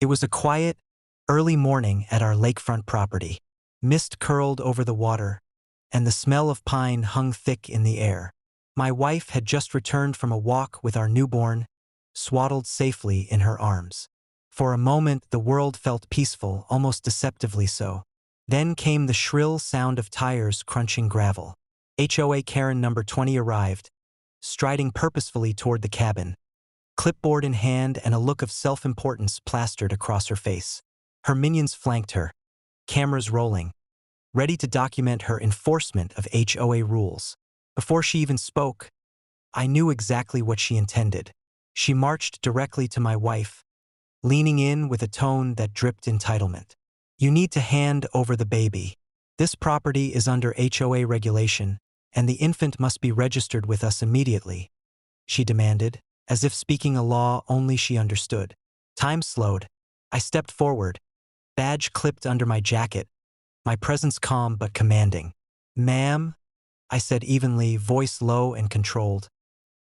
It was a quiet, early morning at our lakefront property. Mist curled over the water, and the smell of pine hung thick in the air. My wife had just returned from a walk with our newborn, swaddled safely in her arms. For a moment, the world felt peaceful, almost deceptively so. Then came the shrill sound of tires crunching gravel. HOA Karen number 20 arrived, striding purposefully toward the cabin, clipboard in hand and a look of self-importance plastered across her face. Her minions flanked her, cameras rolling, ready to document her enforcement of HOA rules. Before she even spoke, I knew exactly what she intended. She marched directly to my wife, leaning in with a tone that dripped entitlement. "You need to hand over the baby. This property is under HOA regulation, and the infant must be registered with us immediately," she demanded, as if speaking a law only she understood. Time slowed. I stepped forward, badge clipped under my jacket, my presence calm but commanding. "Ma'am," I said evenly, voice low and controlled,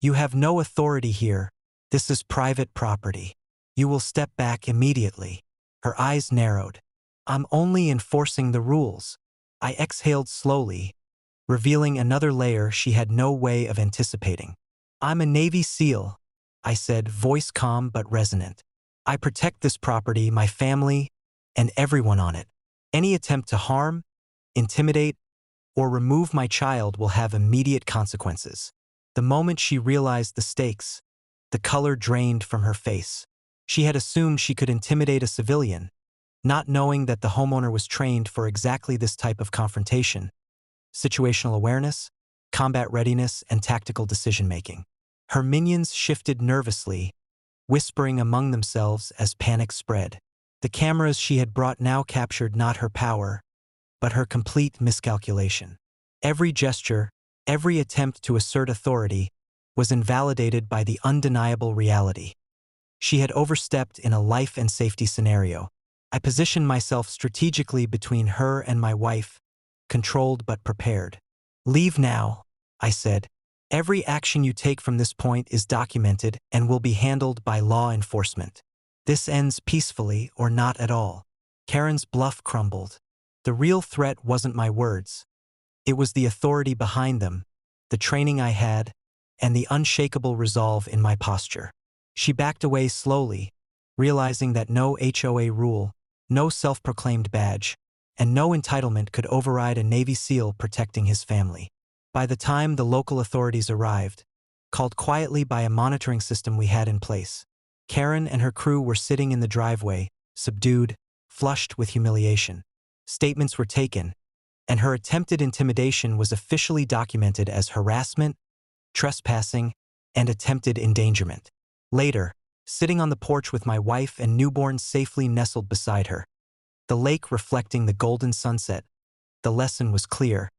"you have no authority here. This is private property. You will step back immediately." Her eyes narrowed. "I'm only enforcing the rules." I exhaled slowly, revealing another layer she had no way of anticipating. "I'm a Navy SEAL," I said, voice calm but resonant. "I protect this property, my family, and everyone on it. Any attempt to harm, intimidate, or remove my child will have immediate consequences." The moment she realized the stakes, the color drained from her face. She had assumed she could intimidate a civilian, not knowing that the homeowner was trained for exactly this type of confrontation: situational awareness, combat readiness, and tactical decision-making. Her minions shifted nervously, whispering among themselves as panic spread. The cameras she had brought now captured not her power, but her complete miscalculation. Every gesture, every attempt to assert authority, was invalidated by the undeniable reality. She had overstepped in a life and safety scenario. I positioned myself strategically between her and my wife, controlled but prepared. "Leave now," I said. "Every action you take from this point is documented and will be handled by law enforcement. This ends peacefully or not at all." Karen's bluff crumbled. The real threat wasn't my words. It was the authority behind them, the training I had, and the unshakable resolve in my posture. She backed away slowly, realizing that no HOA rule, no self-proclaimed badge, and no entitlement could override a Navy SEAL protecting his family. By the time the local authorities arrived, called quietly by a monitoring system we had in place, Karen and her crew were sitting in the driveway, subdued, flushed with humiliation. Statements were taken, and her attempted intimidation was officially documented as harassment, trespassing, and attempted endangerment. Later, sitting on the porch with my wife and newborn safely nestled beside her, the lake reflecting the golden sunset, the lesson was clear.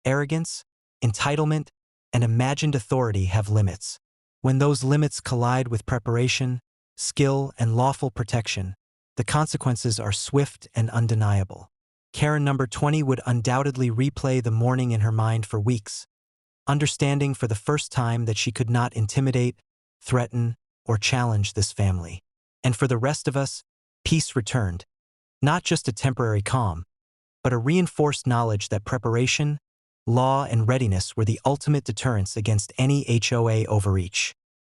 Arrogance, entitlement, and imagined authority have limits. When those limits collide with preparation, skill, and lawful protection, the consequences are swift and undeniable. Karen number 20 would undoubtedly replay the morning in her mind for weeks, understanding for the first time that she could not intimidate, threaten, or challenge this family. And for the rest of us, peace returned. Not just a temporary calm, but a reinforced knowledge that preparation, law, and readiness were the ultimate deterrents against any HOA overreach.